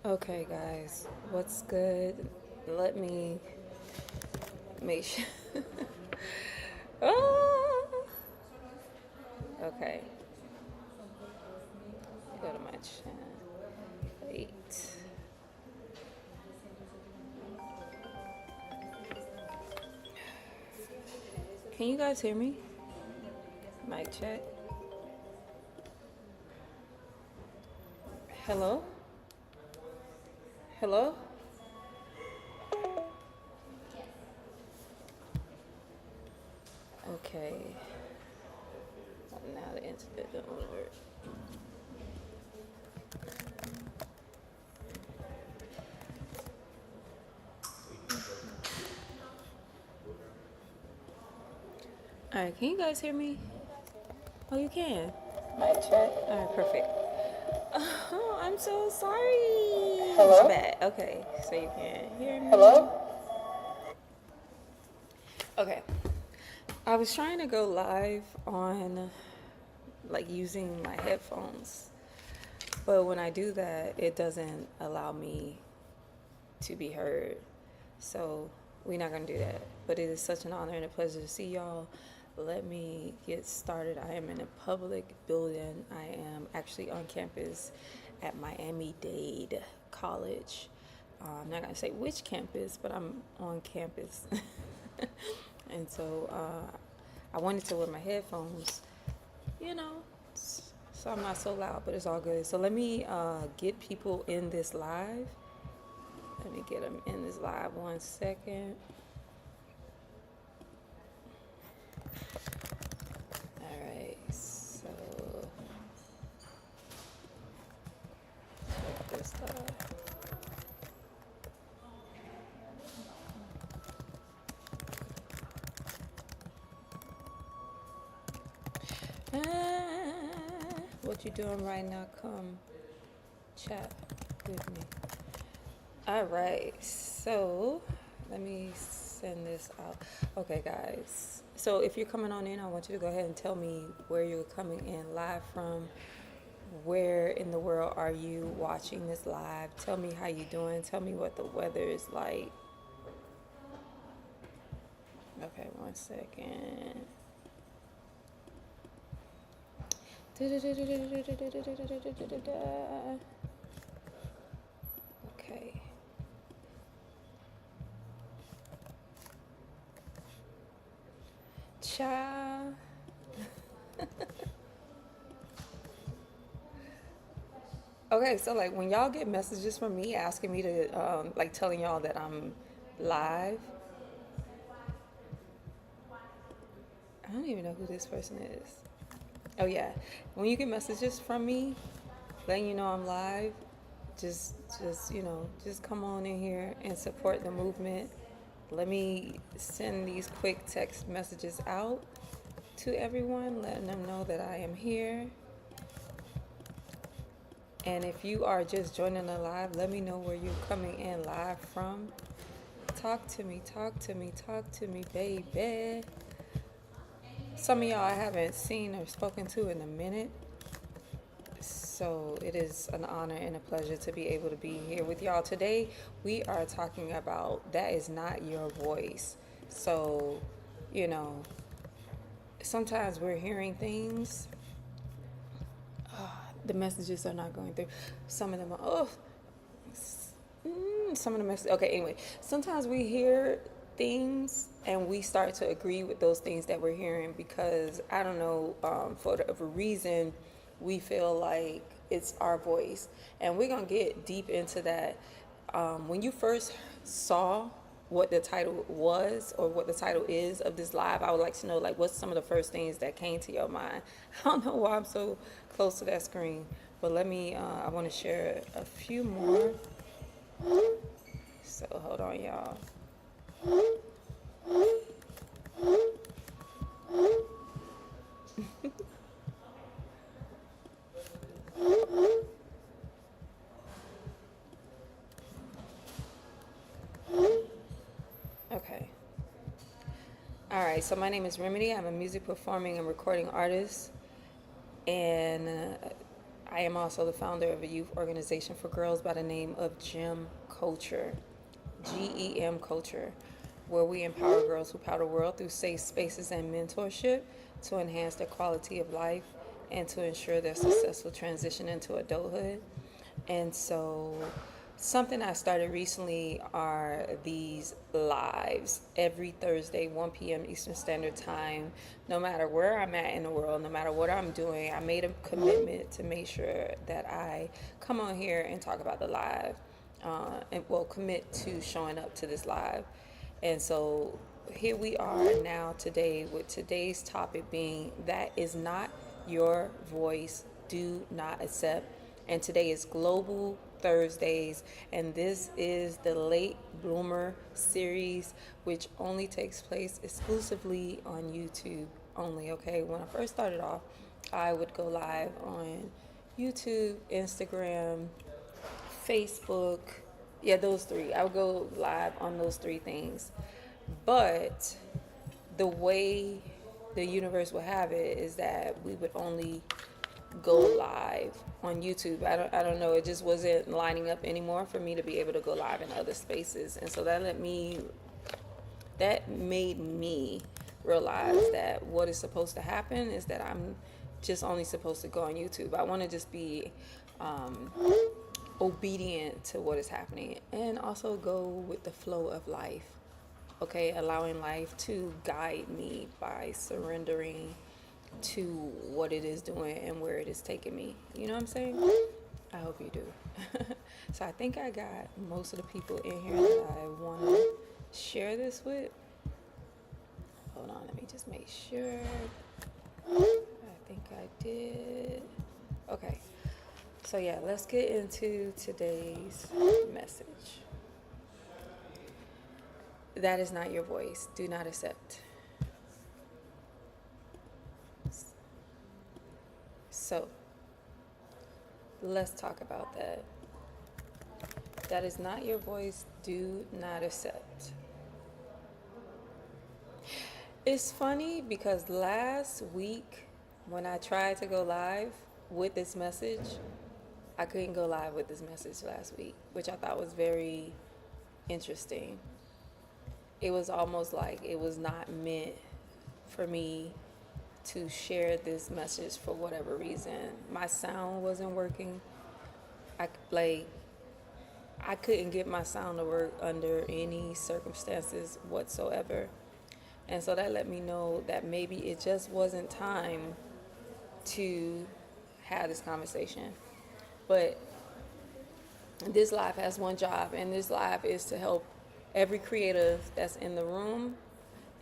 Okay, guys, what's good? Let me make sure. Oh, okay, go to my channel. Wait. Can you guys hear me? Mic check. Hello? Hello? Okay. Now the internet don't work. All right, can you guys hear me? Oh, you can. Mic check. All right, perfect. Oh, I'm so sorry. Hello? My bad. Okay, so you can hear me. Hello? Okay. I was trying to go live on like using my headphones, but when I do that, it doesn't allow me to be heard. So we're not gonna do that. But it is such an honor and a pleasure to see y'all. Let me get started. I am in a public building. I am actually on campus at Miami-Dade College. I'm not gonna say which campus, but I'm on campus. And so I wanted to wear my headphones, you know, so I'm not so loud, but it's all good. So let me get people in this live. Let me get them in this live 1 second. All right, so check this out. What you doing right now? Come chat with me. All right, so let me send this out. Okay, guys. So if you're coming on in, I want you to go ahead and tell me where you're coming in live from. Where in the world are you watching this live? Tell me how you doing. Tell me what the weather is like. Okay, 1 second. Okay. Ciao. Okay, so like when y'all get messages from me asking me to, like telling y'all that I'm live, I don't even know who this person is. Oh yeah, when you get messages from me letting you know I'm live, just just come on in here and support the movement. Let me send these quick text messages out to everyone, letting them know that I am here. And if you are just joining the live, let me know where you're coming in live from. Talk to me, talk to me, talk to me, baby. Some of y'all I haven't seen or spoken to in a minute. So it is an honor and a pleasure to be able to be here with y'all. Today we are talking about that is not your voice. So, you know, sometimes we're hearing things. The messages are not going through. Some of them are, some of the messages. Okay, anyway, sometimes we hear things and we start to agree with those things that we're hearing because, I don't know, for whatever reason, we feel like it's our voice. And we're going to get deep into that. When you first saw what the title was or what the title is of this live, I would like to know, like, what's some of the first things that came to your mind? I don't know why I'm so close to that screen, but let me, I want to share a few more. So hold on, y'all. Okay. All right, so my name is Remedy. I'm a music performing and recording artist, and I am also the founder of a youth organization for girls by the name of GEM Culture, GEM Culture, where we empower girls who power the world through safe spaces and mentorship to enhance their quality of life and to ensure their successful transition into adulthood. And so, something I started recently are these lives every Thursday, 1 p.m. Eastern Standard Time. No matter where I'm at in the world, no matter what I'm doing, I made a commitment to make sure that I come on here and talk about the live, and will commit to showing up to this live. And so, here we are now today with today's topic being that is not your voice, do not accept. And today is Global Thursdays, and this is the Late Bloomer series, which only takes place exclusively on YouTube only. Okay, when I first started off, I would go live on YouTube, Instagram, Facebook. Yeah, those three. I would go live on those three things. But the way the universe would have it is that we would only go live on YouTube. I don't know. It just wasn't lining up anymore for me to be able to go live in other spaces, and so that made me realize that what is supposed to happen is that I'm just only supposed to go on YouTube. I want to just be obedient to what is happening and also go with the flow of life. Okay, allowing life to guide me by surrendering to what it is doing and where it is taking me. You know what I'm saying? I hope you do. So I think I got most of the people in here that I want to share this with. Hold on, let me just make sure. I think I did. Okay. So yeah, let's get into today's message. That is not your voice. Do not accept. So, let's talk about that. That is not your voice. Do not accept. It's funny because last week when I tried to go live with this message, I couldn't go live with this message last week, which I thought was very interesting. It was almost like it was not meant for me to share this message for whatever reason. My sound wasn't working. I couldn't get my sound to work under any circumstances whatsoever. And so that let me know that maybe it just wasn't time to have this conversation. But this live has one job, and this live is to help every creative that's in the room,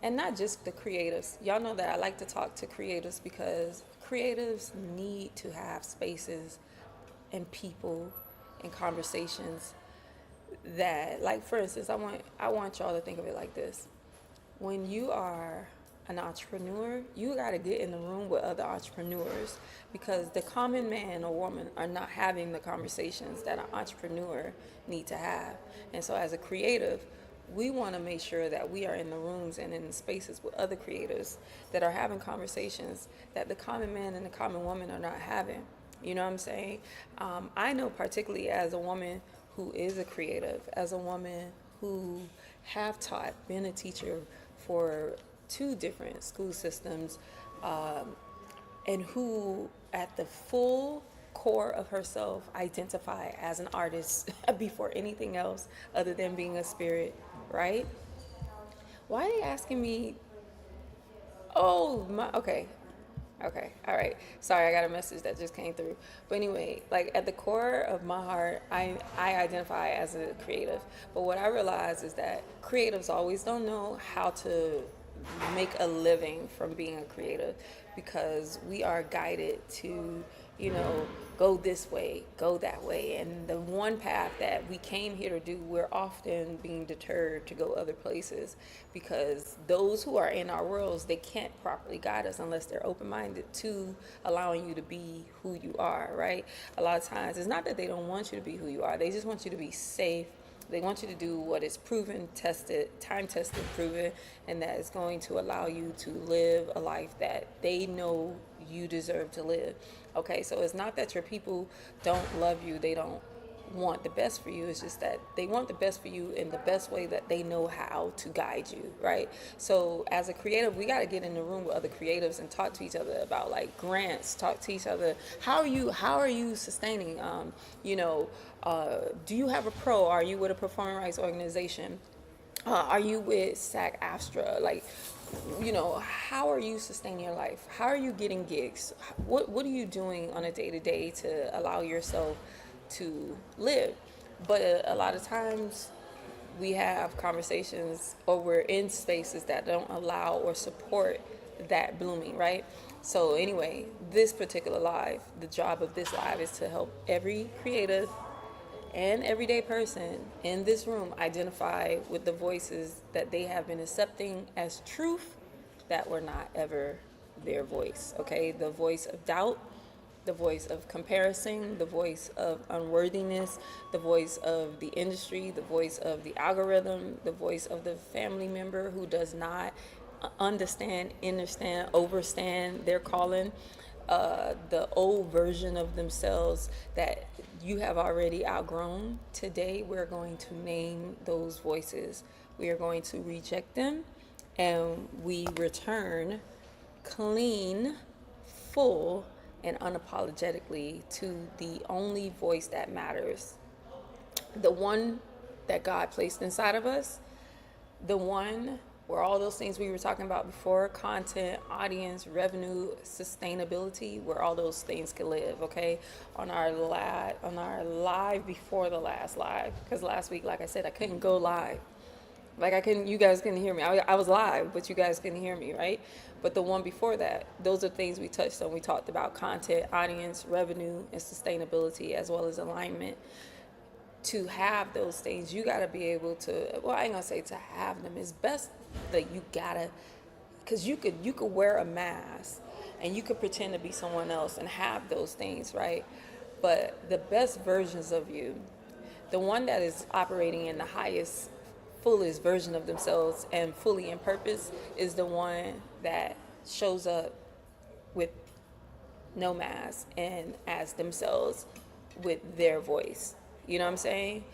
and not just the creatives. Y'all know that I like to talk to creatives because creatives need to have spaces and people and conversations that, like, for instance, I want y'all to think of it like this. When you are an entrepreneur, you got to get in the room with other entrepreneurs, because the common man or woman are not having the conversations that an entrepreneur need to have. And so as a creative, we want to make sure that we are in the rooms and in the spaces with other creatives that are having conversations that the common man and the common woman are not having. You know what I'm saying? I know, particularly as a woman who is a creative, as a woman who have taught, been a teacher for 2 different school systems, and who at the full core of herself identify as an artist before anything else other than being a spirit, right? Why are they asking me? Oh, my, okay. Okay, all right. Sorry, I got a message that just came through. But anyway, like at the core of my heart, I identify as a creative. But what I realize is that creatives always don't know how to make a living from being a creative, because we are guided to, go this way, go that way. And the one path that we came here to do, we're often being deterred to go other places, because those who are in our worlds, they can't properly guide us unless they're open-minded to allowing you to be who you are, right? A lot of times, it's not that they don't want you to be who you are. They just want you to be safe. They want you to do what is proven, tested, time-tested, proven, and that is going to allow you to live a life that they know you deserve to live. Okay, so it's not that your people don't love you, they don't want the best for you. It's just that they want the best for you in the best way that they know how to guide you, right? So as a creative, we got to get in the room with other creatives and talk to each other about like grants, talk to each other. How are you sustaining, do you have a pro? Are you with a performing rights organization? Are you with SAG AFTRA? Like, how are you sustaining your life? How are you getting gigs? What are you doing on a day to day to allow yourself to live? But a lot of times we have conversations or we're in spaces that don't allow or support that blooming, right? So anyway, this particular live, the job of this live is to help every creative and everyday person in this room identify with the voices that they have been accepting as truth that were not ever their voice. Okay, the voice of doubt, the voice of comparison, the voice of unworthiness, the voice of the industry, the voice of the algorithm, the voice of the family member who does not understand, overstand their calling, the old version of themselves that you have already outgrown. Today, we're going to name those voices. We are going to reject them and we return clean, full, and unapologetically to the only voice that matters, the one that God placed inside of us, the one where all those things we were talking about before, content, audience, revenue, sustainability, where all those things can live. Okay, on our live before the last live, because last week, like I said, I couldn't go live. Like you guys couldn't hear me. I was live, but you guys couldn't hear me, right? But the one before that, those are things we touched on. We talked about content, audience, revenue, and sustainability, as well as alignment. To have those things, you got to be able to, well, I ain't gonna say to have them. It's best that you gotta, because you could wear a mask and you could pretend to be someone else and have those things, right? But the best versions of you, the one that is operating in the highest, fullest version of themselves and fully in purpose, is the one that shows up with no mask and as themselves with their voice. You know what I'm saying?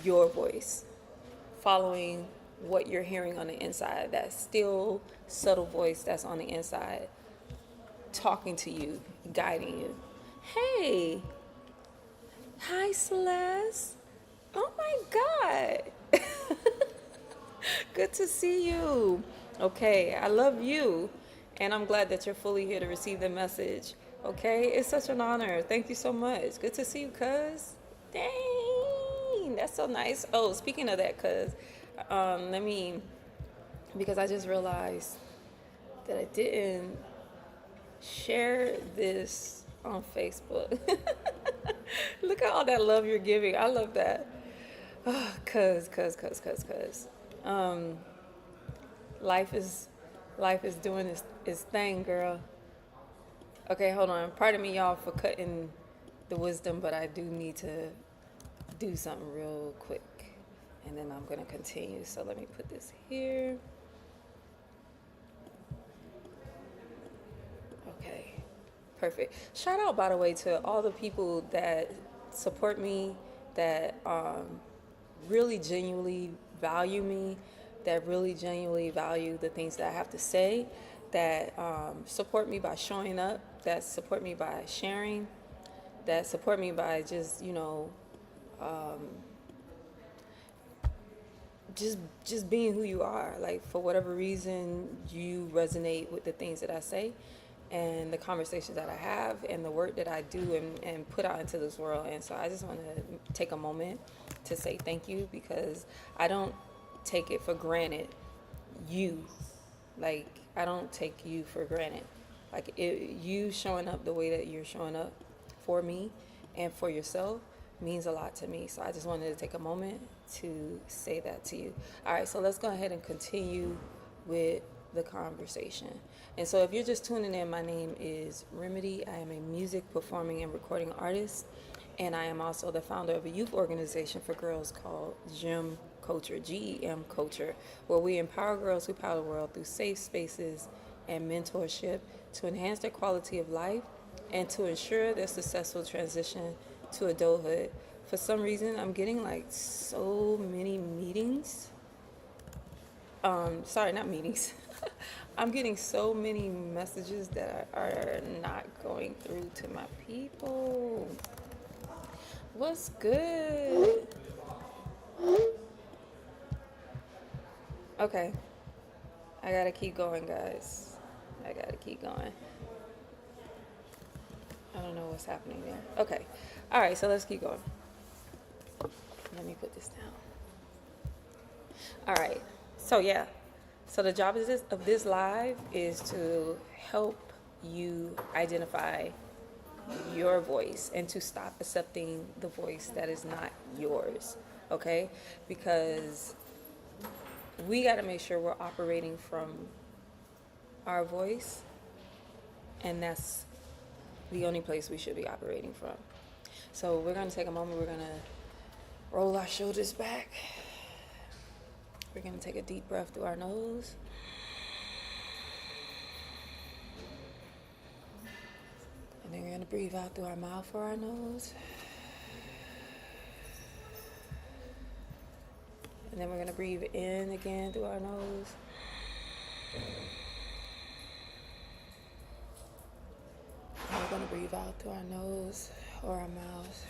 Your voice. Following what you're hearing on the inside, that still, subtle voice that's on the inside, talking to you, guiding you. Hey, hi, Celeste. Oh my God. Good to see you. Okay, I love you. And I'm glad that you're fully here to receive the message. Okay, it's such an honor. Thank you so much. Good to see you, cuz. Dang, that's so nice. Oh, speaking of that, cuz, because I just realized that I didn't share this on Facebook. Look at all that love you're giving. I love that. Oh, cuz. Um, life is doing its thing, girl. Okay, hold on. Pardon me, y'all, for cutting the wisdom, but I do need to do something real quick, and then I'm gonna continue. So let me put this here. Okay, perfect. Shout out, by the way, to all the people that support me, that really genuinely value me, that really genuinely value the things that I have to say, that support me by showing up, that support me by sharing, that support me by just, just being who you are. Like, for whatever reason, you resonate with the things that I say and the conversations that I have and the work that I do and put out into this world. And so I just want to take a moment to say thank you, because I don't take it for granted. You, like, I don't take you for granted. Like, you showing up the way that you're showing up for me and for yourself means a lot to me. So I just wanted to take a moment to say that to you. All right, so let's go ahead and continue with the conversation. And so if you're just tuning in, my name is Remedy. I am a music, performing, and recording artist. And I am also the founder of a youth organization for girls called GEM Culture, GEM Culture, where we empower girls who power the world through safe spaces and mentorship to enhance their quality of life and to ensure their successful transition to adulthood. For some reason, I'm getting like so many meetings. Sorry, not meetings. I'm getting so many messages that are not going through to my people. What's good? Okay, I gotta keep going, guys. I gotta keep going. I don't know what's happening there. Okay, all right, so let's keep going. Let me put this down. All right, so yeah, so the job of this live is to help you identify your voice and to stop accepting the voice that is not yours, okay? Because we got to make sure we're operating from our voice, and that's the only place we should be operating from. So we're going to take a moment, we're going to roll our shoulders back. We're going to take a deep breath through our nose. And then we're going to breathe out through our mouth or our nose. And then we're going to breathe in again through our nose. And we're going to breathe out through our nose or our mouth.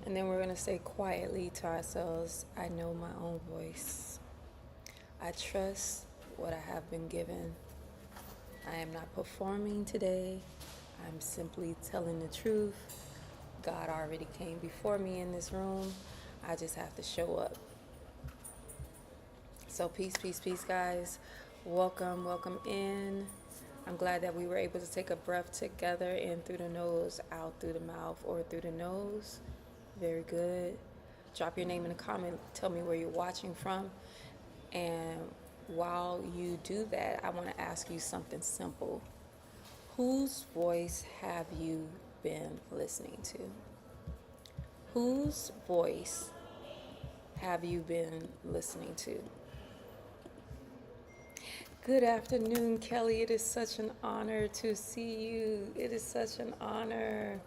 And then we're going to say quietly to ourselves, I know my own voice. I trust what I have been given. I am not performing today. I'm simply telling the truth. God already came before me in this room. I just have to show up. So peace, peace, peace, guys. Welcome, welcome in. I'm glad that we were able to take a breath together, in through the nose, out through the mouth, or through the nose. Very good. Drop your name in the comment. Tell me where you're watching from. And while you do that, I want to ask you something simple. Whose voice have you been listening to? Whose voice have you been listening to? Good afternoon, Kelly. It is such an honor to see you. It is such an honor.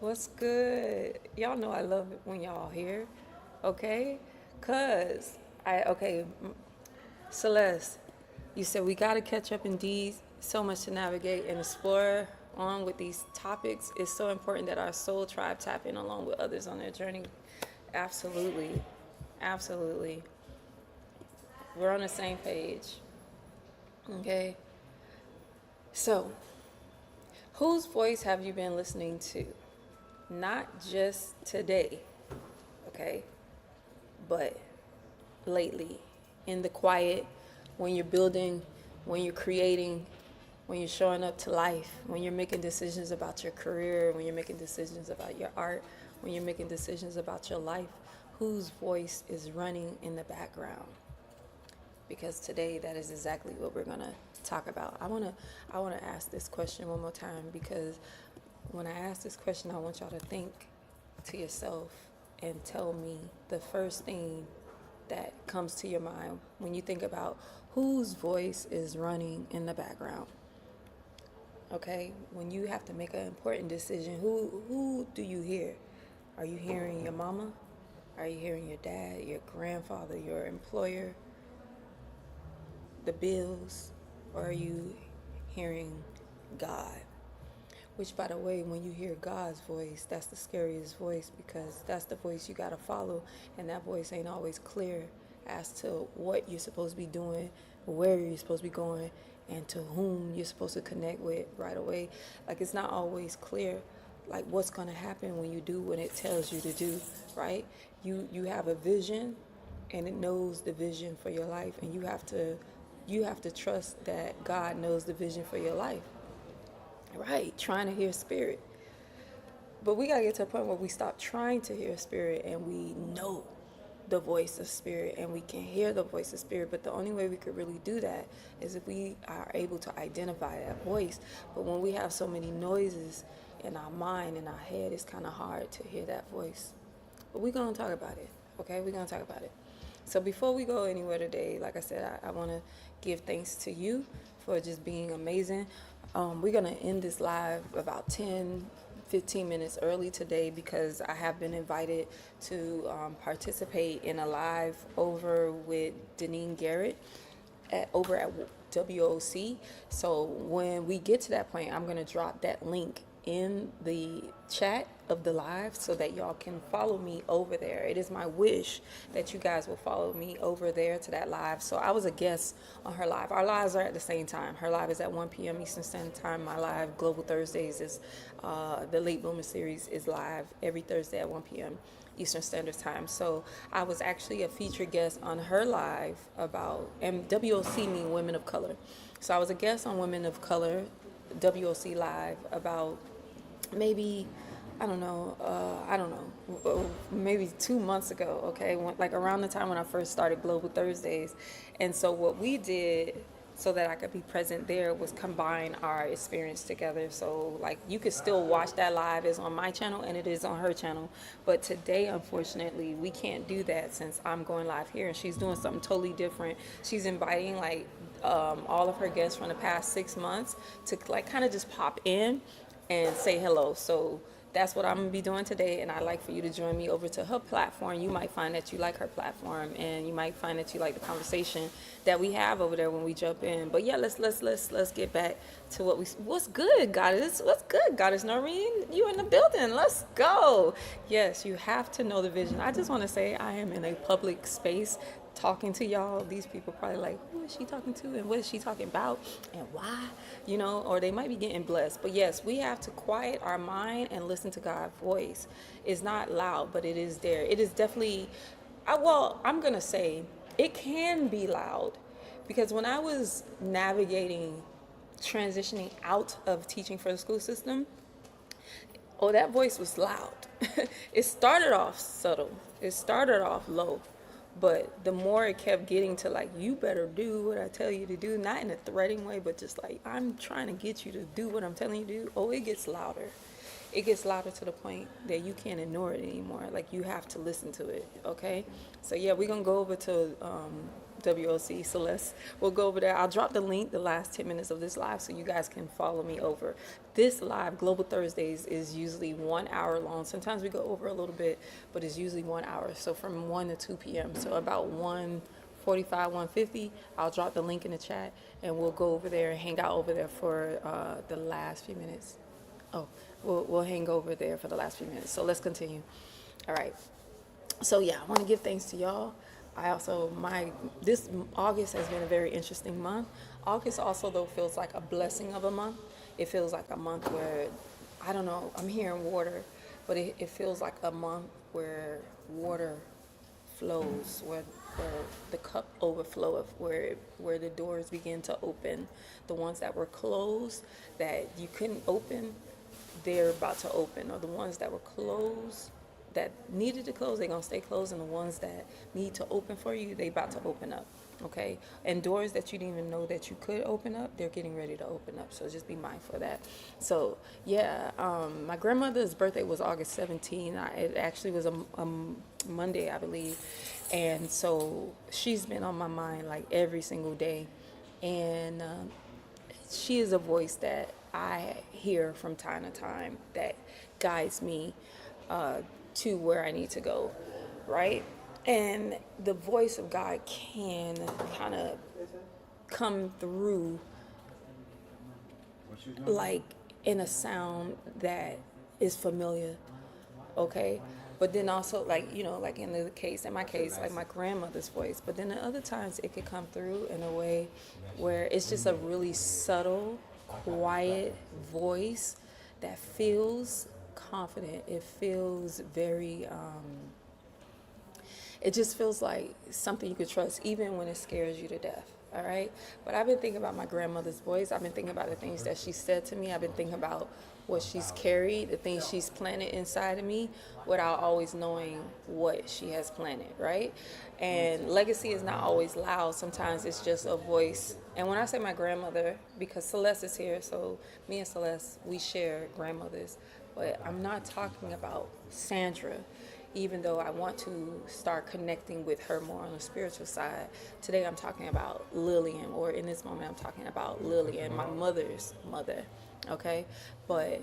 What's good? Y'all know I love it when y'all here, okay? Celeste, you said we got to catch up indeed. So much to navigate and explore on with these topics. It's so important that our soul tribe tap in along with others on their journey. Absolutely. Absolutely. We're on the same page. Okay? So, whose voice have you been listening to? Not just today, okay? But lately, in the quiet, when you're building, when you're creating, when you're showing up to life, when you're making decisions about your career, when you're making decisions about your art, when you're making decisions about your life, whose voice is running in the background? Because today, that is exactly what we're gonna talk about. I wanna ask this question one more time, because when I ask this question, I want y'all to think to yourself and tell me the first thing that comes to your mind when you think about whose voice is running in the background. Okay, when you have to make an important decision, who do you hear? Are you hearing your mama? Are you hearing your dad, your grandfather, your employer, the bills? Or are you hearing God? Which, by the way, when you hear God's voice, that's the scariest voice, because that's the voice you got to follow, and that voice ain't always clear as to what you're supposed to be doing, where you're supposed to be going, and to whom you're supposed to connect with right away. Like, it's not always clear, like, what's going to happen when you do what it tells you to do, right? You have a vision, and it knows the vision for your life, and you have to trust that God knows the vision for your life. Right, trying to hear spirit. But we got to get to a point where we stop trying to hear spirit and we know the voice of spirit and we can hear the voice of spirit. But the only way we could really do that is if we are able to identify that voice. But when we have so many noises in our mind, in our head, it's kind of hard to hear that voice. But we're going to talk about it, okay? We're going to talk about it. So before we go anywhere today, like I said, I want to give thanks to you for just being amazing. We're going to end this live about 10-15 minutes early today because I have been invited to participate in a live over with Deneen Garrett over at WOC. So when we get to that point, I'm going to drop that link in the chat of the live so that y'all can follow me over there. It is my wish that you guys will follow me over there to that live. So I was a guest on her live. Our lives are at the same time. Her live is at 1 p.m. Eastern Standard Time. My live, Global Thursdays, is the Late Bloomer series is live every Thursday at 1 p.m. Eastern Standard Time. So I was actually a featured guest on her live about, and WOC mean Women of Color. So I was a guest on Women of Color, WOC live about maybe, I don't know, maybe 2 months ago, okay, like around the time when I first started Global Thursdays. And so what we did so that I could be present there was combine our experience together. So like you could still watch that live. It's on my channel and it is on her channel. But today, unfortunately, we can't do that since I'm going live here and she's doing something totally different. She's inviting like all of her guests from the past 6 months to like kind of just pop in and say hello. So that's what I'm gonna be doing today, and I'd like for you to join me over to her platform. You might find that you like her platform, and you might find that you like the conversation that we have over there when we jump in. But yeah, let's get back to what's good, Goddess. What's good, Goddess Noreen? You in the building? Let's go. Yes, you have to know the vision. I just want to say I am in a public space talking to y'all. These people probably like, who is she talking to and what is she talking about and why, or they might be getting blessed. But yes, we have to quiet our mind and listen to God's voice. It's not loud, but it is there. It is definitely, I'm gonna say it can be loud, because when I was navigating transitioning out of teaching for the school system, that voice was loud. It started off subtle, it started off low, but the more it kept getting to like, you better do what I tell you to do, not in a threatening way, but just like, I'm trying to get you to do what I'm telling you to do. It gets louder. It gets louder to the point that you can't ignore it anymore. Like, you have to listen to it, okay? So yeah, we're gonna go over to WOC. So we'll go over there. I'll drop the link the last 10 minutes of this live so you guys can follow me over. This live, Global Thursdays, is usually 1 hour long. Sometimes we go over a little bit, but it's usually 1 hour. So from 1 to 2 p.m. So about 1:45, 1:50, I'll drop the link in the chat and we'll go over there and hang out over there for the last few minutes. We'll hang over there for the last few minutes. So let's continue. All right. So yeah, I want to give thanks to y'all. This August has been a very interesting month. August also though feels like a blessing of a month. It feels like a month where, I don't know, I'm hearing water, but it feels like a month where water flows, where the cup overflow of where the doors begin to open. The ones that were closed that you couldn't open, they're about to open. Or the ones that were closed that needed to close, they're gonna stay closed, and the ones that need to open for you, they about to open up. Okay, and doors that you didn't even know that you could open up, they're getting ready to open up. So just be mindful of that. So yeah, my grandmother's birthday was August 17. It actually was a Monday, I believe, and so she's been on my mind like every single day, and she is a voice that I hear from time to time that guides me to where I need to go, right? And the voice of God can kind of come through like in a sound that is familiar, okay? But then also like, like in my case, like my grandmother's voice. But then at other times it could come through in a way where it's just a really subtle, quiet voice that feels confident. It feels very, it just feels like something you could trust, even when it scares you to death. All right. But I've been thinking about my grandmother's voice. I've been thinking about the things that she said to me. I've been thinking about what she's carried, the things she's planted inside of me, without always knowing what she has planted, right? And legacy is not always loud. Sometimes it's just a voice. And when I say my grandmother, because Celeste is here, so me and Celeste, we share grandmothers. But I'm not talking about Sandra. even though I want to start connecting with her more on the spiritual side. Today I'm talking about Lillian, or in this moment I'm talking about Lillian, my mother's mother, okay? But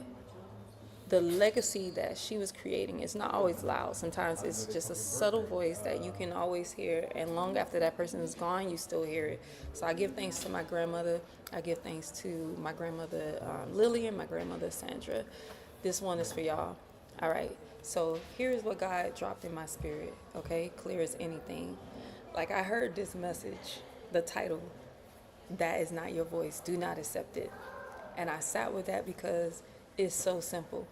the legacy that she was creating is not always loud. Sometimes it's just a subtle voice that you can always hear, and long after that person is gone, you still hear it. So I give thanks to my grandmother. I give thanks to my grandmother Lillian, my grandmother Sandra. This one is for y'all. All right. So here's what God dropped in my spirit. Okay, clear as anything. Like, I heard this message, the title, "That is not your voice. Do not accept it." And I sat with that because it's so simple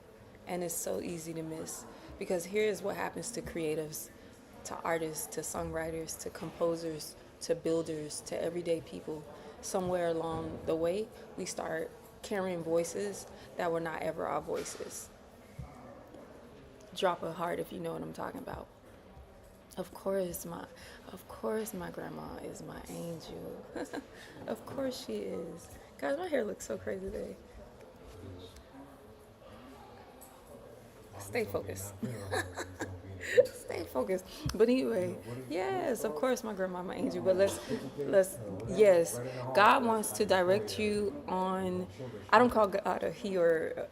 and it's so easy to miss. Because here's what happens to creatives, to artists, to songwriters, to composers, to builders, to everyday people. Somewhere along the way, we start carrying voices that were not ever our voices. Drop a heart if you know what I'm talking about. Of course my grandma is my angel. Of course she is. Guys, my hair looks so crazy today. Stay focused. Stay focused. But anyway, yes, of course my grandma, my angel. But yes, God wants to direct you on. I don't call God a he or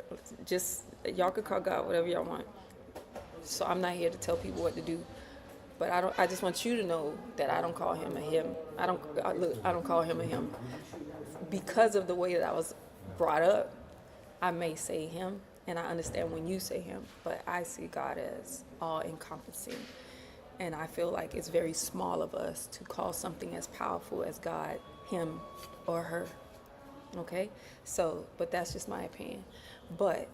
just, y'all could call God whatever y'all want. So I'm not here to tell people what to do. But I just want you to know that I don't call him a him. I don't call him a him. Because of the way that I was brought up, I may say him, and I understand when you say him, but I see God as all encompassing. And I feel like it's very small of us to call something as powerful as God him or her. Okay? So, but that's just my opinion. But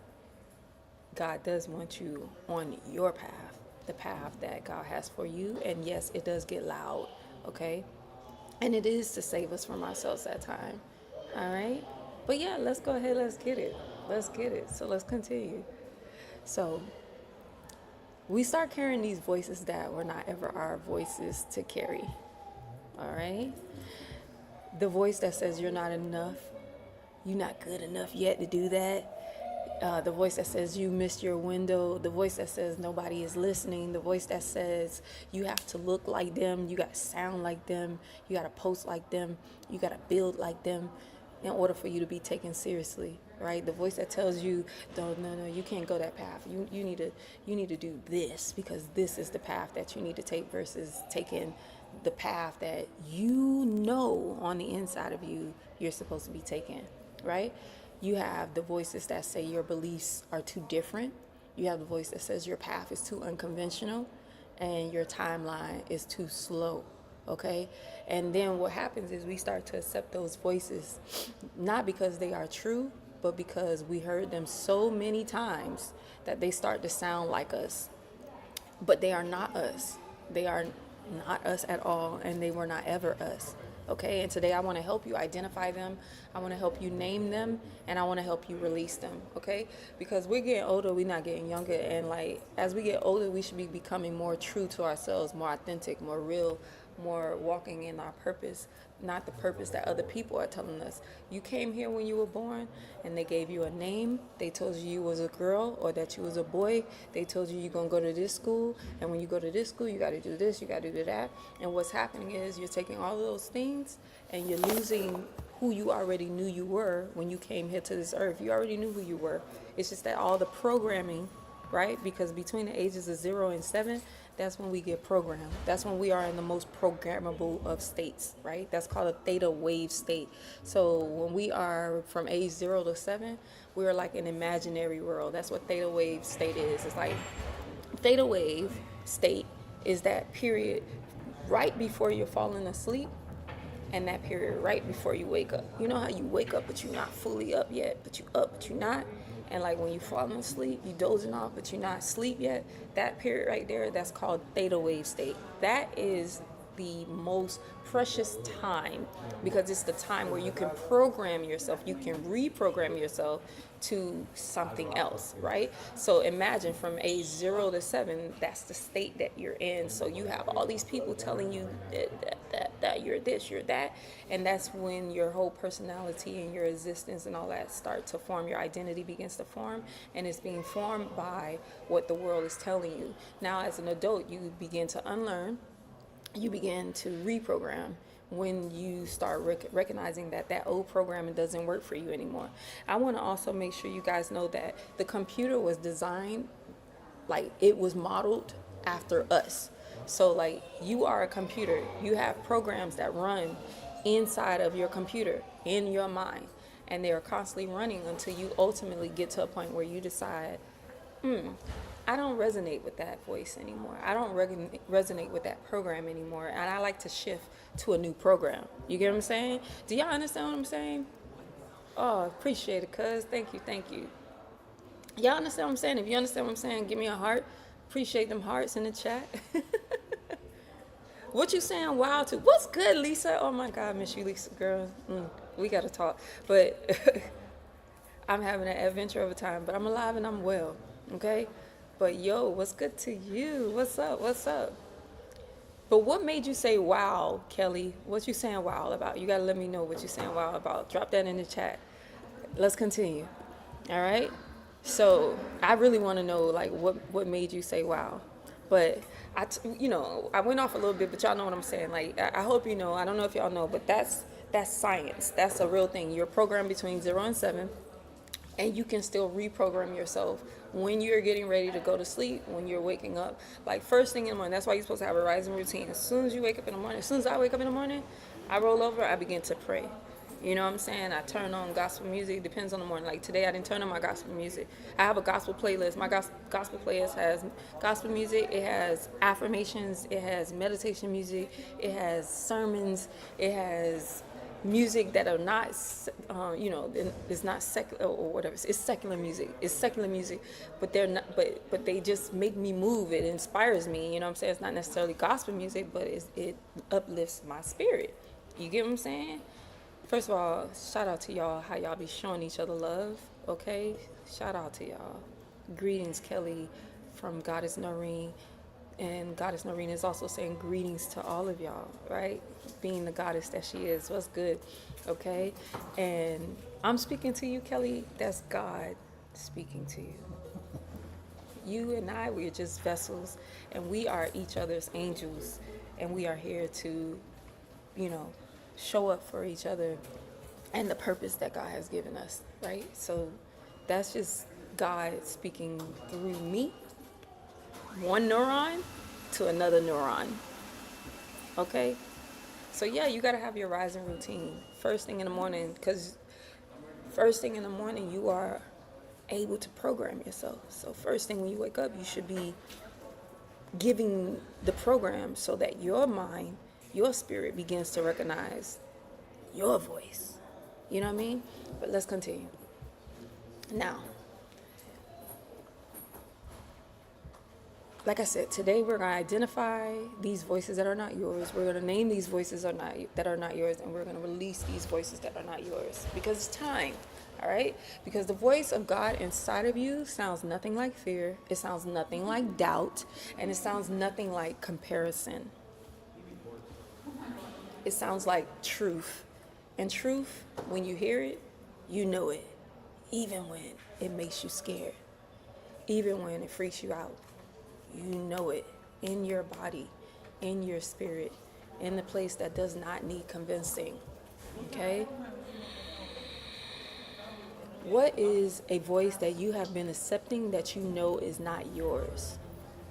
God does want you on your path, the path that God has for you. And yes, it does get loud, okay? And it is to save us from ourselves at time, all right? But yeah, let's go ahead, let's get it. Let's get it. So let's continue. So we start carrying these voices that were not ever our voices to carry, all right? The voice that says you're not enough, you're not good enough yet to do that. The voice that says you missed your window, the voice that says nobody is listening, the voice that says you have to look like them, you got to sound like them, you got to post like them, you got to build like them in order for you to be taken seriously, right? The voice that tells you, no, you can't go that path. You need to do this because this is the path that you need to take versus taking the path that you know on the inside of you you're supposed to be taking, right? You have the voices that say your beliefs are too different. You have the voice that says your path is too unconventional and your timeline is too slow, okay? And then what happens is we start to accept those voices, not because they are true, but because we heard them so many times that they start to sound like us. But they are not us. They are not us at all, and they were not ever us. Okay, and today I want to help you identify them. I want to help you name them, and I want to help you release them. Okay, because we're getting older, we're not getting younger, and like as we get older, we should be becoming more true to ourselves, more authentic, more real, more walking in our purpose, not the purpose that other people are telling us. You came here when you were born, and they gave you a name. They told you was a girl or that you was a boy. They told you you're gonna go to this school, and when you go to this school, you got to do this, you got to do that. And what's happening is you're taking all of those things, and you're losing who you already knew you were when you came here to this earth. You already knew who you were. It's just that all the programming, right? Because between the ages of 0 and 7, that's when we get programmed. That's when we are in the most programmable of states, right? That's called a theta wave state. So when we are from age 0 to 7, we are like an imaginary world. That's what theta wave state is. It's like theta wave state is that period right before you're falling asleep and that period right before you wake up. You know how you wake up but you're not fully up yet, but you up but you're not? And like when you falling asleep, you dozing off but you're not asleep yet. That period right there, that's called theta wave state. That is the most precious time, because it's the time where you can program yourself, you can reprogram yourself to something else, right? So imagine from age 0 to 7, that's the state that you're in. So you have all these people telling you that you're this, you're that, and that's when your whole personality and your existence and all that start to form. Your identity begins to form, and it's being formed by what the world is telling you. Now, as an adult, you begin to unlearn, you begin to reprogram when you start recognizing that old programming doesn't work for you anymore. I want to also make sure you guys know that the computer was designed, like it was modeled after us. So like you are a computer, you have programs that run inside of your computer, in your mind, and they are constantly running until you ultimately get to a point where you decide, I don't resonate with that voice anymore. I don't resonate with that program anymore. And I like to shift to a new program. You get what I'm saying? Do y'all understand what I'm saying? Oh, appreciate it, cuz. Thank you, thank you. Y'all understand what I'm saying? If you understand what I'm saying, give me a heart. Appreciate them hearts in the chat. What you saying wow to? What's good, Lisa? Oh my God, miss you, Lisa, girl. We gotta talk. But I'm having an adventure of a time, but I'm alive and I'm well, okay? But yo, what's good to you? What's up? What's up? But what made you say wow, Kelly? What you saying wow about? You gotta let me know what you saying wow about. Drop that in the chat. Let's continue. All right? So I really want to know like what made you say wow. But I went off a little bit, but y'all know what I'm saying. Like I hope you know. I don't know if y'all know, but that's science. That's a real thing. You're programmed between 0 and 7. And you can still reprogram yourself when you're getting ready to go to sleep, when you're waking up. Like first thing in the morning, that's why you're supposed to have a rising routine. As soon as you wake up in the morning, as soon as I wake up in the morning, I roll over, I begin to pray. You know what I'm saying? I turn on gospel music. Depends on the morning. Like today, I didn't turn on my gospel music. I have a gospel playlist. My gospel playlist has gospel music. It has affirmations. It has meditation music. It has sermons. It has music that are not, it's not secular or whatever. It's secular music. It's secular music, but they're not. But they just make me move. It inspires me. You know what I'm saying? It's not necessarily gospel music, but it uplifts my spirit. You get what I'm saying? First of all, shout out to y'all, how y'all be showing each other love, okay? Shout out to y'all. Greetings, Kelly, from Goddess Noreen. And Goddess Noreen is also saying greetings to all of y'all, right? Being the goddess that she is. What's good, okay? And I'm speaking to you, Kelly. That's God speaking to you. You and I, we're just vessels, and we are each other's angels, and we are here to, show up for each other and the purpose that God has given us, right? So that's just God speaking through me, one neuron to another neuron, okay? So yeah, you gotta have your rising routine first thing in the morning, because first thing in the morning you are able to program yourself. So first thing when you wake up, you should be giving the program so that your mind, your spirit begins to recognize your voice. You know what I mean? But let's continue. Now, like I said, today we're going to identify these voices that are not yours. We're going to name these voices that are not yours, and we're going to release these voices that are not yours. Because it's time, all right? Because the voice of God inside of you sounds nothing like fear. It sounds nothing like doubt. And it sounds nothing like comparison. It sounds like truth. And truth, when you hear it, you know it. Even when it makes you scared. Even when it freaks you out. You know it in your body, in your spirit, in the place that does not need convincing. Okay? What is a voice that you have been accepting that you know is not yours?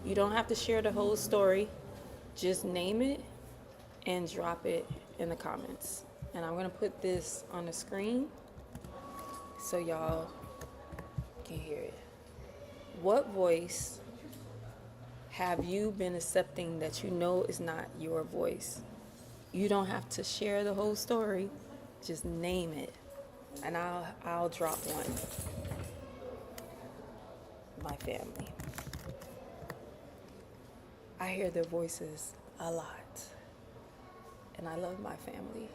You don't have to share the whole story. Just name it and drop it in the comments. And I'm going to put this on the screen so y'all can hear it. What voice have you been accepting that you know is not your voice? You don't have to share the whole story. Just name it. And I'll drop one. My family. I hear their voices a lot. and I love my family,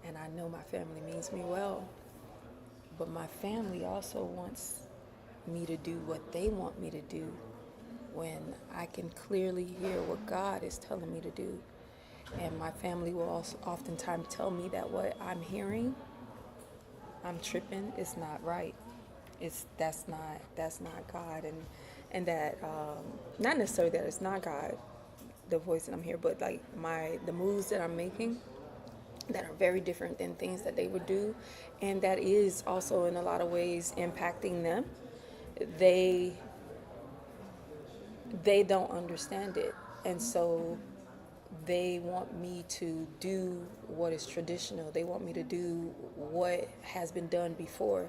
and I know my family means me well, but my family also wants me to do what they want me to do when I can clearly hear what God is telling me to do. And my family will also oftentimes tell me that what I'm hearing, I'm tripping, it's not right. That's not God, and that not necessarily that it's not God, the voice that I'm hearing, but like the moves that I'm making that are very different than things that they would do, and that is also in a lot of ways impacting them. They don't understand it, and so they want me to do what is traditional. They want me to do what has been done before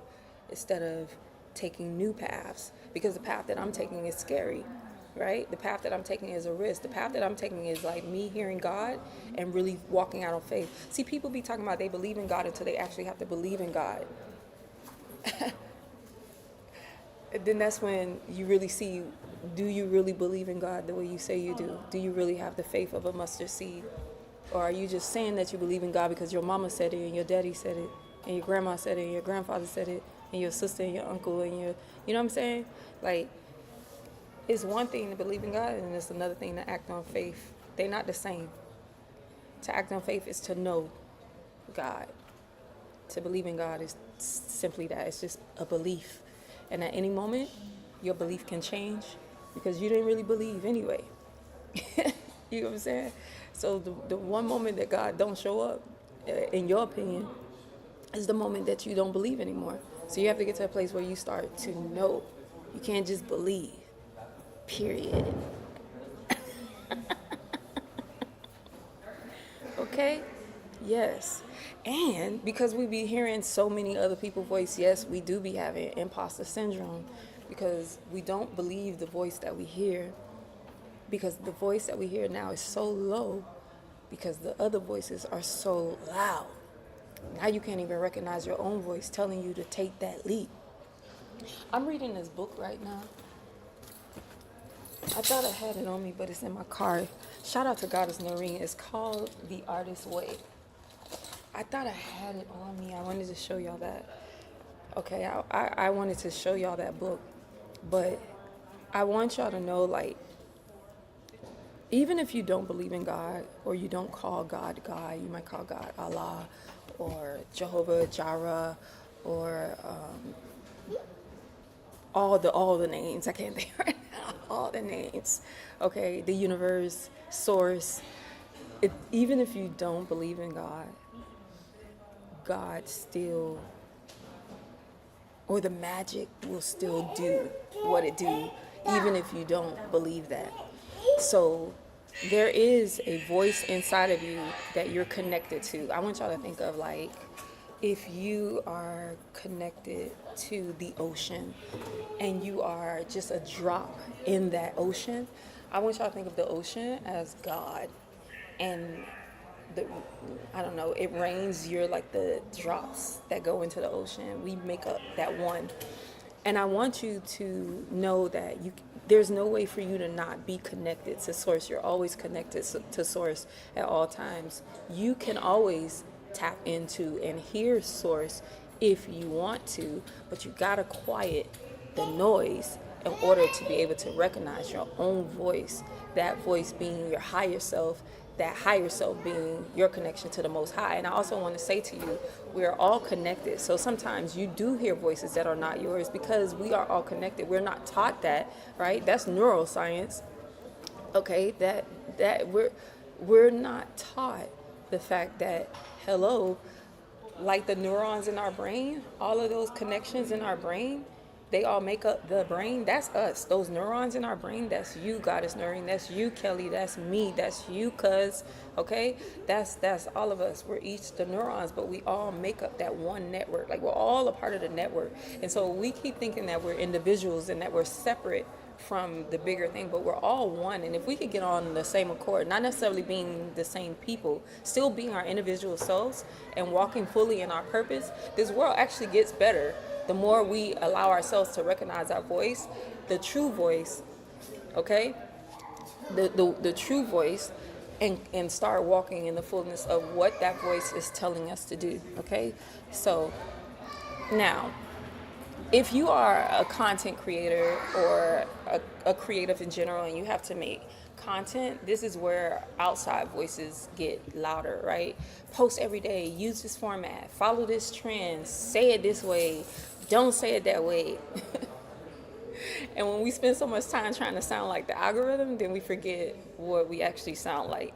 instead of taking new paths, because the path that I'm taking is scary, right? The path that I'm taking is a risk. The path that I'm taking is like me hearing God and really walking out on faith. See, people be talking about they believe in God until they actually have to believe in God. Then that's when you really see, do you really believe in God the way you say you do? Do you really have the faith of a mustard seed? Or are you just saying that you believe in God because your mama said it and your daddy said it and your grandma said it and your grandfather said it and your sister and your uncle and your, you know what I'm saying? Like, it's one thing to believe in God and it's another thing to act on faith. They're not the same. To act on faith is to know God. To believe in God is simply that. It's just a belief. And at any moment, your belief can change because you didn't really believe anyway. You know what I'm saying? So the one moment that God don't show up, in your opinion, is the moment that you don't believe anymore. So you have to get to a place where you start to know. You can't just believe, period. Okay? Yes. And because we be hearing so many other people's voice, yes, we do be having imposter syndrome because we don't believe the voice that we hear, because the voice that we hear now is so low because the other voices are so loud. Now you can't even recognize your own voice telling you to take that leap. I'm reading this book right now. I thought I had it on me, but it's in my car. Shout out to Goddess Noreen. It's called The Artist's Way. I thought I had it on me. I wanted to show y'all that. Okay, I wanted to show y'all that book. But I want y'all to know, like, even if you don't believe in God, or you don't call God God, you might call God Allah, or Jehovah Jireh, or all the names. I can't think right now. All the names. Okay, the universe, source. Even if you don't believe in God, God still, or the magic will still do what it do, even if you don't believe that. So there is a voice inside of you that you're connected to. I want y'all to think of, like, if you are connected to the ocean and you are just a drop in that ocean, I want y'all to think of the ocean as God. And I don't know, it rains, you're like the drops that go into the ocean. We make up that one. And I want you to know that there's no way for you to not be connected to source. You're always connected to source at all times. You can always tap into and hear source if you want to, but you gotta quiet the noise in order to be able to recognize your own voice, that voice being your higher self, that higher self being your connection to the Most High. And I also want to say to you, we're all connected. So sometimes you do hear voices that are not yours because we are all connected. We're not taught that, right? That's neuroscience. Okay, that we're not taught the fact that, hello, like the neurons in our brain, all of those connections in our brain, they all make up the brain. That's us. Those neurons in our brain, that's you, Goddess Noreen. That's you, Kelly. That's me. That's you, cuz. Okay? That's all of us. We're each the neurons, but we all make up that one network. Like, we're all a part of the network. And so we keep thinking that we're individuals and that we're separate from the bigger thing, but we're all one. And if we could get on the same accord, not necessarily being the same people, still being our individual selves and walking fully in our purpose, this world actually gets better the more we allow ourselves to recognize our voice, the true voice. Okay, the true voice and start walking in the fullness of what that voice is telling us to do. Okay, so now, if you are a content creator or a creative in general and you have to make content, this is where outside voices get louder, right? Post every day, use this format, follow this trend, say it this way, don't say it that way. And when we spend so much time trying to sound like the algorithm, then we forget what we actually sound like.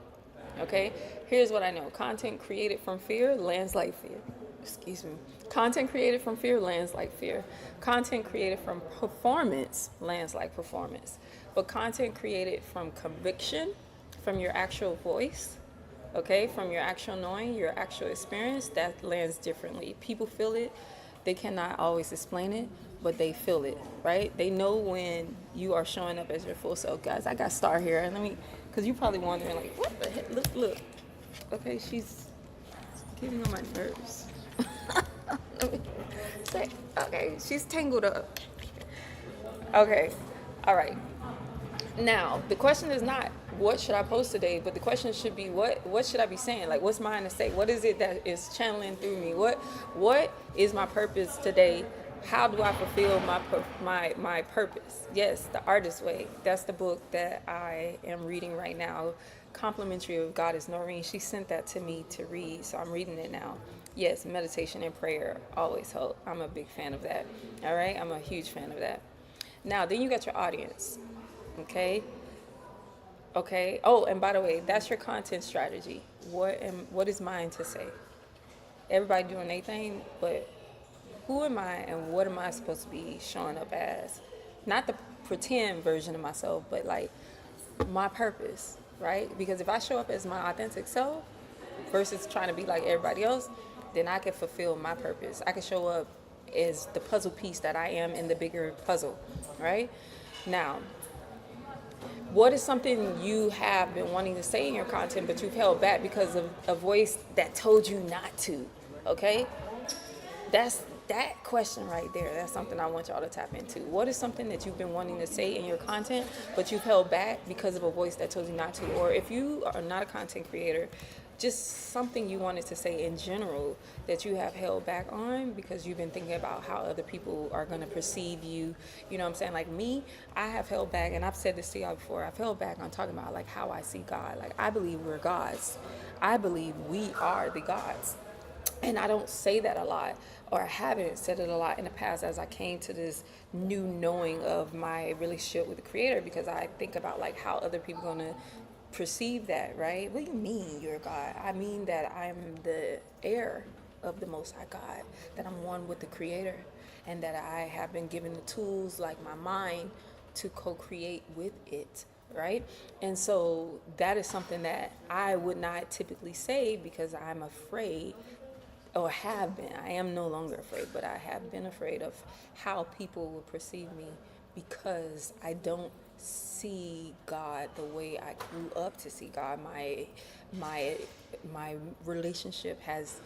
Okay? Here's what I know. Content created from fear lands like fear. Excuse me. Content created from fear lands like fear. Content created from performance lands like performance. But content created from conviction, from your actual voice, okay, from your actual knowing, your actual experience, that lands differently. People feel it. They cannot always explain it, but they feel it, right? They know when you are showing up as your full self. Guys, I got Star here, and because you're probably wondering, like, what the heck? Look. Okay, she's getting on my nerves. Let me say, okay, she's tangled up. Okay, all right. Now, the question is not what should I post today, but the question should be what should I be saying? Like, what's mine to say? What is it that is channeling through me? What is my purpose today? How do I fulfill my purpose? Yes, The Artist Way. That's the book that I am reading right now. Complimentary of Goddess Noreen. She sent that to me to read, so I'm reading it now. Yes, meditation and prayer always help. I'm a big fan of that. All right, I'm a huge fan of that. Now, then you got your audience. Okay. Oh, and by the way, that's your content strategy. What is mine to say? Everybody doing their thing, but who am I and what am I supposed to be showing up as? Not the pretend version of myself, but like my purpose, right? Because if I show up as my authentic self versus trying to be like everybody else, then I can fulfill my purpose. I can show up as the puzzle piece that I am in the bigger puzzle, right? Now, what is something you have been wanting to say in your content, but you've held back because of a voice that told you not to? Okay? That's that question right there. That's something I want y'all to tap into. What is something that you've been wanting to say in your content, but you've held back because of a voice that told you not to? Or if you are not a content creator, just something you wanted to say in general that you have held back on because you've been thinking about how other people are going to perceive you. You know what I'm saying? Like me, I have held back, and I've said this to y'all before, I've held back on talking about like how I see God. Like I believe we're gods. I believe we are the gods. And I don't say that a lot, or I haven't said it a lot in the past as I came to this new knowing of my relationship with the Creator, because I think about like how other people are going to perceive that, right? What do you mean you're God? I mean that I'm the heir of the Most High God, that I'm one with the Creator, and that I have been given the tools like my mind to co-create with it, right? And so that is something that I would not typically say because I'm afraid, or have been. I am no longer afraid, but I have been afraid of how people will perceive me because I don't see God the way I grew up to see God. My relationship has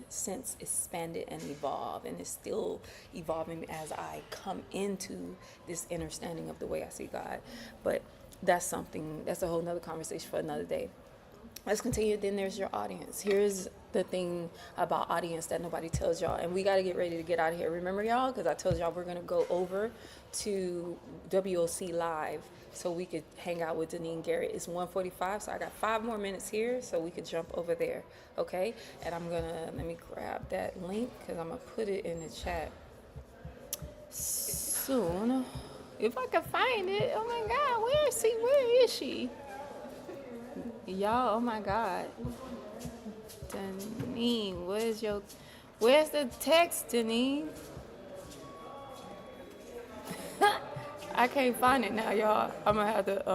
since expanded and evolved, and is still evolving as I come into this understanding of the way I see God. But that's a whole nother conversation for another day. Let's continue. Then there's your audience. Here's the thing about audience that nobody tells y'all, and we got to get ready to get out of here. Remember, y'all, because I told y'all we're going to go over to WOC Live so we could hang out with Deneen Garrett. It's 1:45, so I got 5 more minutes here so we could jump over there, okay? And let me grab that link because I'm going to put it in the chat soon. If I can find it. Oh, my God. Where is she? Y'all, oh my God. Deneen, where's the text, Deneen? I can't find it now, y'all. I'm gonna have to,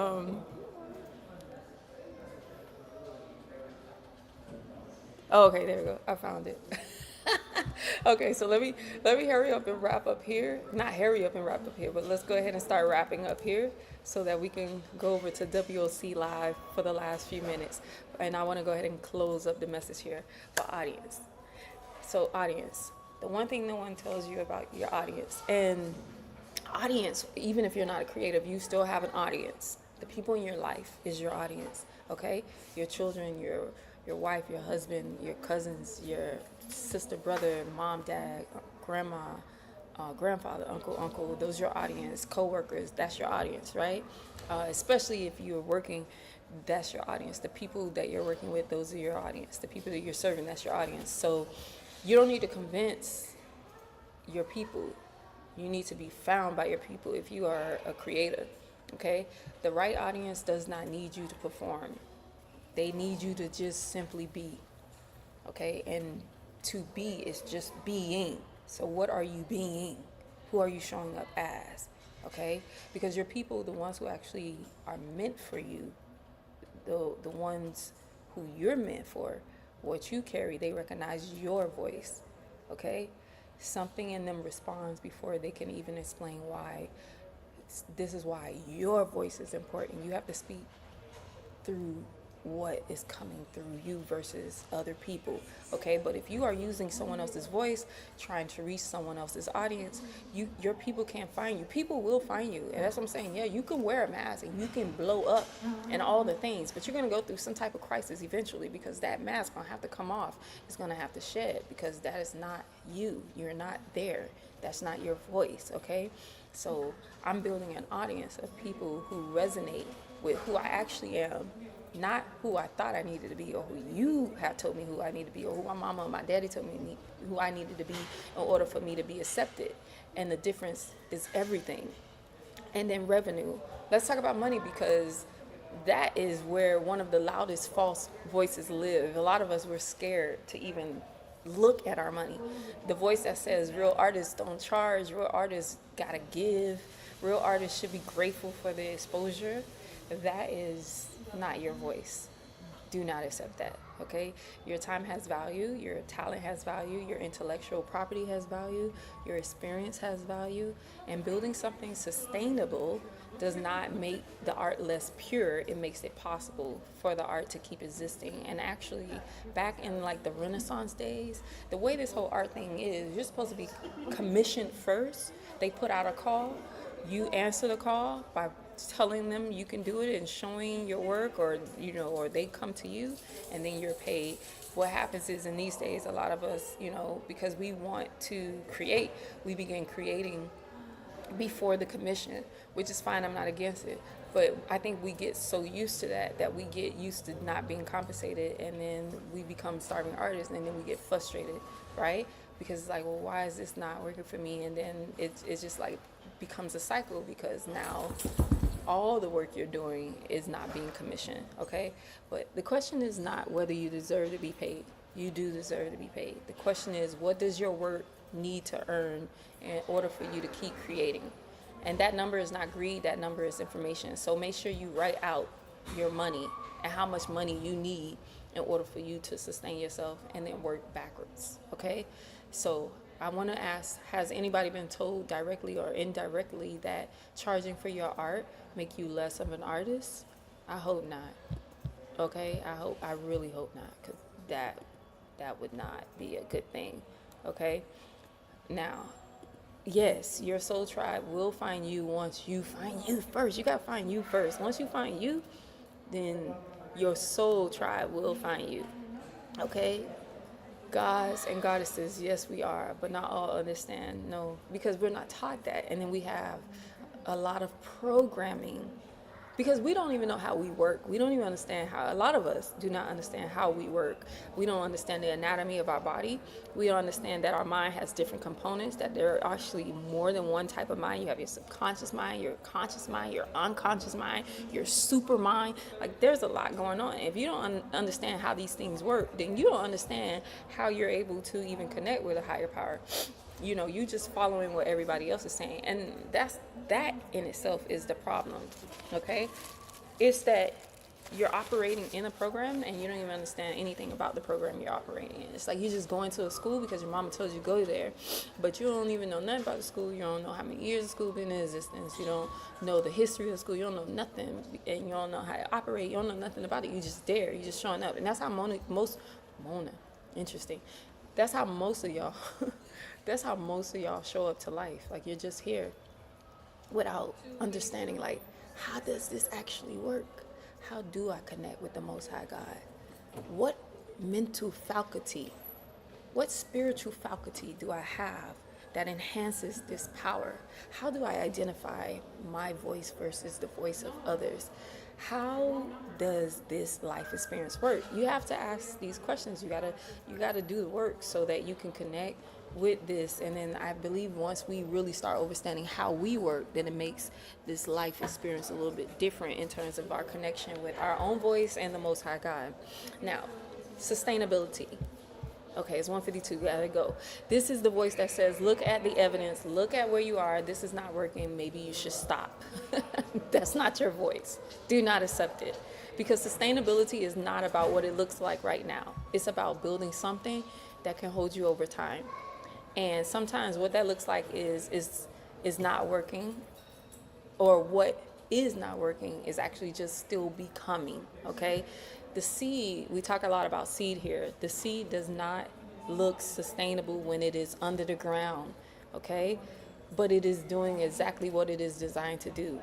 Oh, okay, there we go. I found it. Okay, so let me hurry up and wrap up here. Not hurry up and wrap up here, but let's go ahead and start wrapping up here so that we can go over to WOC Live for the last few minutes. And I want to go ahead and close up the message here for audience. So audience, the one thing no one tells you about your audience, and audience, even if you're not a creative, you still have an audience. The people in your life is your audience. okay? Your children, your wife, your husband, your cousins, your sister, brother, mom, dad, grandma, grandfather, uncle, those are your audience. Co-workers, that's your audience, right? Especially if you're working, that's your audience. The people that you're working with, those are your audience. The people that you're serving, that's your audience. So you don't need to convince your people. You need to be found by your people if you are a creator, okay? The right audience does not need you to perform. They need you to just simply be, okay? And to be is just being. So what are you being? Who are you showing up as? Okay? Because your people, the ones who actually are meant for you, the ones who you're meant for, what you carry, they recognize your voice. Okay? Something in them responds before they can even explain why. This is why your voice is important. You have to speak through what is coming through you versus other people, okay? But if you are using someone else's voice, trying to reach someone else's audience, your people can't find you. People will find you, and that's what I'm saying. Yeah, you can wear a mask and you can blow up and all the things, but you're gonna go through some type of crisis eventually, because that mask gonna have to come off. It's gonna have to shed, because that is not you. You're not there. That's not your voice, okay? So I'm building an audience of people who resonate with who I actually am, not who I thought I needed to be, or who you have told me who I need to be, or who my mama or my daddy told me who I needed to be in order for me to be accepted. And the difference is everything. And then revenue. Let's talk about money, because that is where one of the loudest false voices live. A lot of us were scared to even look at our money. The voice that says real artists don't charge, real artists gotta give, real artists should be grateful for the exposure. That is not your voice. Do not accept that, okay? Your time has value, your talent has value, your intellectual property has value, your experience has value, and building something sustainable does not make the art less pure. It makes it possible for the art to keep existing. And actually, back in like the Renaissance days, the way this whole art thing is, you're supposed to be commissioned first. They put out a call, you answer the call by telling them you can do it and showing your work, or or they come to you and then you're paid. What happens is, in these days, a lot of us, because we want to create, we begin creating before the commission, which is fine. I'm not against it, but I think we get so used to that we get used to not being compensated, and then we become starving artists, and then we get frustrated, right? Because it's like, well, why is this not working for me? And then it's just like becomes a cycle, because now all the work you're doing is not being commissioned, okay? But the question is not whether you deserve to be paid. You do deserve to be paid. The question is, what does your work need to earn in order for you to keep creating? And that number is not greed, that number is information. So make sure you write out your money and how much money you need in order for you to sustain yourself, and then work backwards, okay? So I want to ask, has anybody been told directly or indirectly that charging for your art make you less of an artist? I hope not. Okay, I really hope not, because that would not be a good thing. Okay, now, yes, your soul tribe will find you once you find you first. You gotta find you first. Once you find you, then your soul tribe will find you. Okay, gods and goddesses, yes, we are, but not all understand. No, because we're not taught that. And then we have a lot of programming, because we don't even know how we work. We don't even understand how, a lot of us do not understand how we work. We don't understand the anatomy of our body. We don't understand that our mind has different components, that there are actually more than one type of mind. You have your subconscious mind, your conscious mind, your unconscious mind, your super mind. Like, there's a lot going on. If you don't understand how these things work, then you don't understand how you're able to even connect with a higher power. You just following what everybody else is saying, and that in itself is the problem. Okay, it's that you're operating in a program and you don't even understand anything about the program you're operating in. It's like you just going to a school because your mama told you to go there, but you don't even know nothing about the school. You don't know how many years the school been in existence. You don't know the history of the school. You don't know nothing, and you don't know how to operate. You don't know nothing about it. You just there. You just showing up, and that's how Mona. Interesting. That's how most of y'all. That's how most of y'all show up to life. Like, you're just here without understanding, like, how does this actually work? How do I connect with the Most High God? What mental faculty, what spiritual faculty do I have that enhances this power? How do I identify my voice versus the voice of others? How does this life experience work? You have to ask these questions. You gotta do the work so that you can connect with this. And then I believe once we really start understanding how we work, then it makes this life experience a little bit different in terms of our connection with our own voice and the Most High God. Now, sustainability. Okay, it's 1:52, gotta go. This is the voice that says, look at the evidence, look at where you are, this is not working, maybe you should stop. That's not your voice. Do not accept it. Because sustainability is not about what it looks like right now. It's about building something that can hold you over time. And sometimes what that looks like is not working, or what is not working is actually just still becoming, okay? The seed, we talk a lot about seed here. The seed does not look sustainable when it is under the ground, okay? But it is doing exactly what it is designed to do.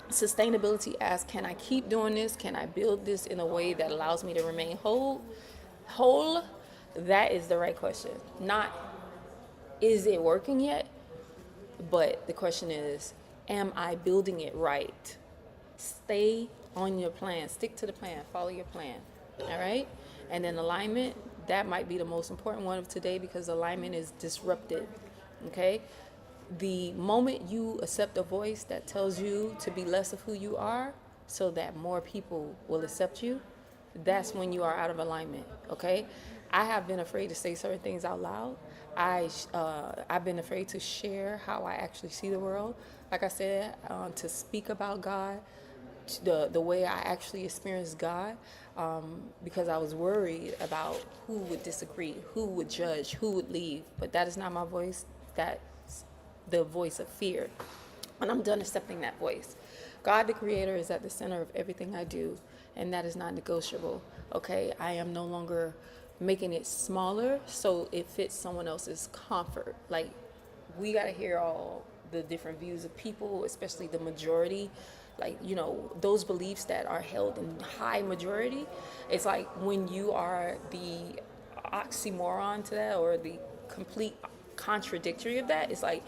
Sustainability asks, can I keep doing this? Can I build this in a way that allows me to remain whole? That is the right question. Not, is it working yet? But the question is, am I building it right? Stay on your plan. Stick to the plan. Follow your plan. All right? And then alignment, that might be the most important one of today because alignment is disrupted. Okay? The moment you accept a voice that tells you to be less of who you are so that more people will accept you, that's when you are out of alignment. Okay? I have been afraid to say certain things out loud. I've been afraid to share how I actually see the world. Like I said, to speak about God, the way I actually experience God, because I was worried about who would disagree, who would judge, who would leave. But that is not my voice. That's the voice of fear. And I'm done accepting that voice. God, the Creator, is at the center of everything I do, and that is not negotiable. Okay, I am no longer making it smaller so it fits someone else's comfort. Like, we got to hear all the different views of people, especially the majority. Like, you know, those beliefs that are held in high majority. It's like when you are the oxymoron to that, or the complete contradictory of that, it's like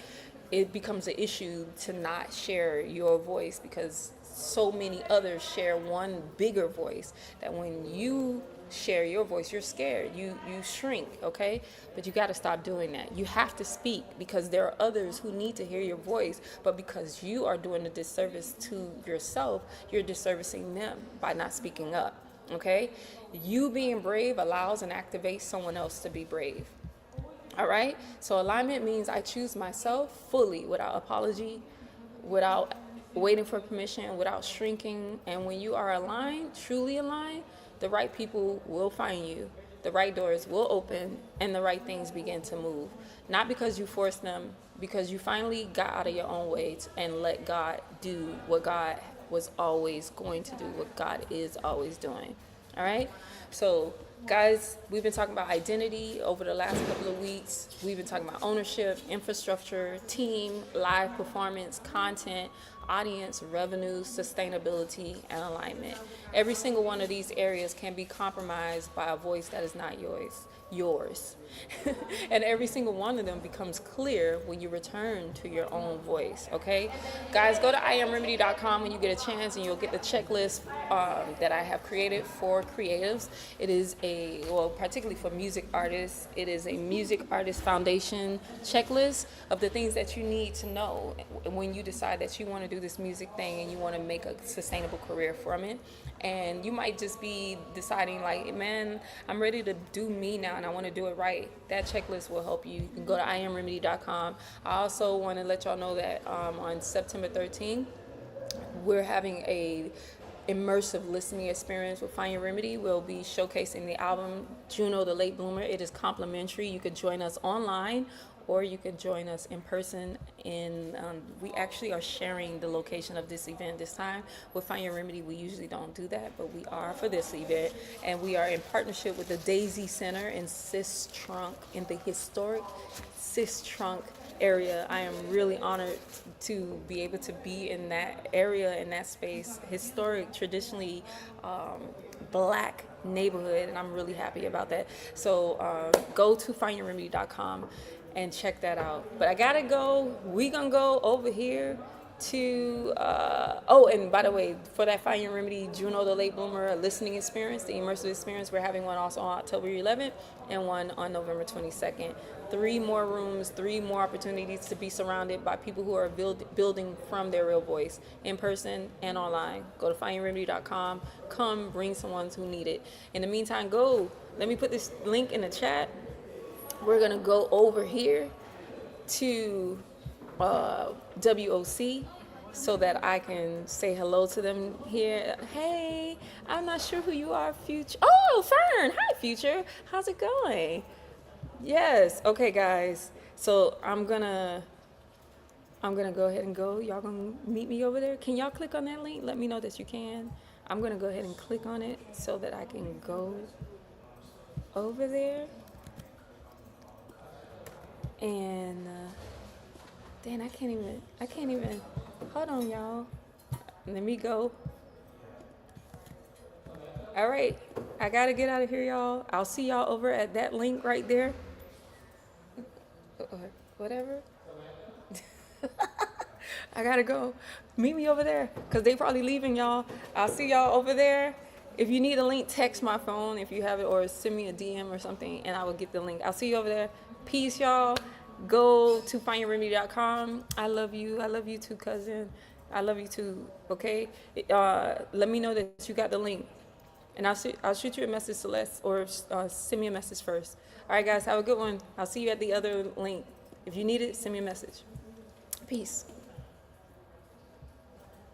it becomes an issue to not share your voice because so many others share one bigger voice that when you share your voice, you're scared, you shrink, okay? But you got to stop doing that. You have to speak because there are others who need to hear your voice, but because you are doing a disservice to yourself, you're disservicing them by not speaking up, okay? You being brave allows and activates someone else to be brave. All right? So alignment means I choose myself fully without apology, without waiting for permission, without shrinking. And when you are aligned, truly aligned, the right people will find you, the right doors will open, and the right things begin to move. Not because you forced them, because you finally got out of your own way and let God do what God was always going to do, what God is always doing. All right? So, guys, we've been talking about identity over the last couple of weeks. We've been talking about ownership, infrastructure, team, live performance, content, audience, revenue, sustainability, and alignment. Every single one of these areas can be compromised by a voice that is not yours. And every single one of them becomes clear when you return to your own voice, okay? Guys, go to unworthiness.com when you get a chance, and you'll get the checklist that I have created for creatives. It is particularly for music artists, it is a music artist foundation checklist of the things that you need to know when you decide that you want to do this music thing and you want to make a sustainable career from it. And you might just be deciding like, man, I'm ready to do me now and I want to do it right. That checklist will help you. You can go to unworthiness.com. I also want to let y'all know that on September 13th, we're having a immersive listening experience with Find Your Remedy. We'll be showcasing the album Juno the Late Bloomer. It is complimentary. You can join us online or you can join us in person. We actually are sharing the location of this event this time. With Find Your Remedy, we usually don't do that, but we are for this event. And we are in partnership with the Daisy Center in Sis Trunk, in the historic Sis Trunk area. I am really honored to be able to be in that area, in that space, historic, traditionally black neighborhood, and I'm really happy about that. So go to findyourremedy.com and check that out. But I gotta go. We gonna go over here to oh, and by the way, for that Find Your Remedy Juno the Late Bloomer listening experience, the immersive experience, we're having one also on October 11th and one on November 22nd. 3 more rooms, 3 more opportunities to be surrounded by people who are building from their real voice, in person and online. Go to findyourremedy.com. Come, bring someone who need it. In the meantime, go. Let me put this link in the chat. We're gonna go over here to WOC so that I can say hello to them here. Hey, I'm not sure who you are, Future. Oh, Fern. Hi, Future. How's it going? Yes. Okay, guys. So I'm gonna go ahead and go. Y'all gonna meet me over there? Can y'all click on that link? Let me know that you can. I'm gonna go ahead and click on it so that I can go over there. And Dan, I can't even, hold on, y'all. Let me go. All right, I gotta get out of here, y'all. I'll see y'all over at that link right there. Whatever. I gotta go. Meet me over there, because they probably leaving, y'all. I'll see y'all over there. If you need a link, text my phone if you have it, or send me a DM or something, and I will get the link. I'll see you over there. Peace, y'all. Go to findyourremedy.com. I love you. I love you too, cousin. I love you too, okay? Let me know that you got the link. And I'll shoot you a message, Celeste, or send me a message first. All right, guys, have a good one. I'll see you at the other link. If you need it, send me a message. Peace.